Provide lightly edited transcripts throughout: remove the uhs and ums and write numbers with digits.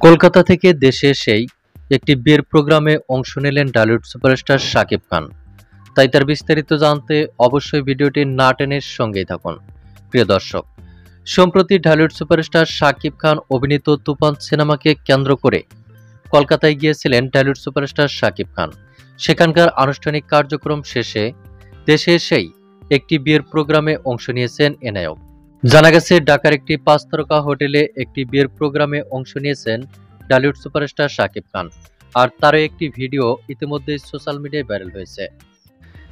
কলকাতা থেকে দেশে এসেই একটি বিয়ের প্রোগ্রামে অংশ নিলেন ঢালিউড সুপারস্টার শাকিব খান। তাই তার বিস্তারিত জানতে অবশ্যই ভিডিওটি না টেনে সঙ্গেই থাকুন। প্রিয় দর্শক, সম্প্রতি ঢালিউড সুপারস্টার শাকিব খান অভিনীত তুফান সিনেমাকে কেন্দ্র করে কলকাতায় গিয়েছিলেন ঢালিউড সুপারস্টার শাকিব খান। সেখানকার আনুষ্ঠানিক কার্যক্রম শেষে দেশে এসেই একটি বিয়ের প্রোগ্রামে অংশ নিয়েছেন এ নায়ক। জানা গেছে, ঢাকার একটি 5 তারকা হোটেলে একটি বিয়ের প্রোগ্রামে অংশ নিয়েছেন ঢালিউড সুপারস্টার শাকিব খান। আর তারও একটি ভিডিও ইতিমধ্যেই সোশ্যাল মিডিয়ায় ভাইরাল হয়েছে।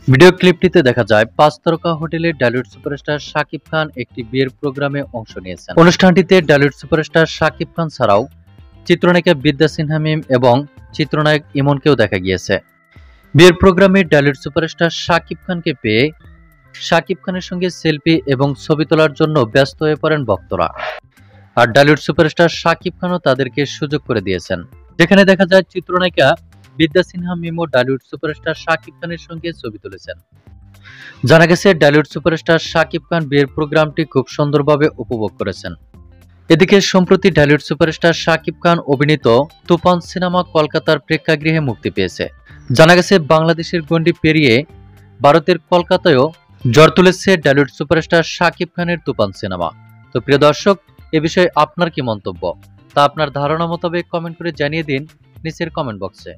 ভিডিও ক্লিপটিতে দেখা যায় 5 তারকা হোটেলে ঢালিউড সুপারস্টার শাকিব খান একটি বিয়ের প্রোগ্রামে অংশ নিয়েছেন। অনুষ্ঠানটিতে ঢালিউড সুপারস্টার শাকিব খান ছাড়াও চিত্রনায়িকা বিদ্যা সিনহা মিম এবং চিত্রনায়ক ইমনকেও দেখা গিয়েছে। বিয়ের প্রোগ্রামে ঢালিউড সুপারস্টার শাকিব খানকে পেয়ে শাকিব খানের সঙ্গে সেলফি এবং ছবি তোলার জন্য ব্যস্ত হয়ে পড়েন ভক্তরা। আর ঢালিউড সুপারস্টার শাকিব খানও তাদেরকে সুযোগ করে দিয়েছেন, যেখানে দেখা যায় চিত্রনায়িকা বিদ্যা সিনহা মিমও ঢালিউড সুপারস্টার শাকিব খানের সঙ্গে ছবি তুলেছেন। জানা গেছে, ঢালিউড সুপারস্টার শাকিব খান বিয়ের প্রোগ্রামটি খুব সুন্দরভাবে উপভোগ করেছেন। এদিকে সম্প্রতি ঢালিউড সুপারস্টার শাকিব খান অভিনীত তুফান সিনেমা কলকাতার প্রেক্ষাগৃহে মুক্তি পেয়েছে। জানা গেছে, বাংলাদেশের গণ্ডি পেরিয়ে ভারতের কলকাতায়ও ঝড় তুলেছে ঢালিউড সুপারস্টার শাকিব খানের তুফান সিনেমা। তো প্রিয় দর্শক, এ বিষয়ে আপনার কি মন্তব্য তা আপনার ধারণা মোতাবেক কমেন্ট করে জানিয়ে দিন নিচের কমেন্ট বক্সে।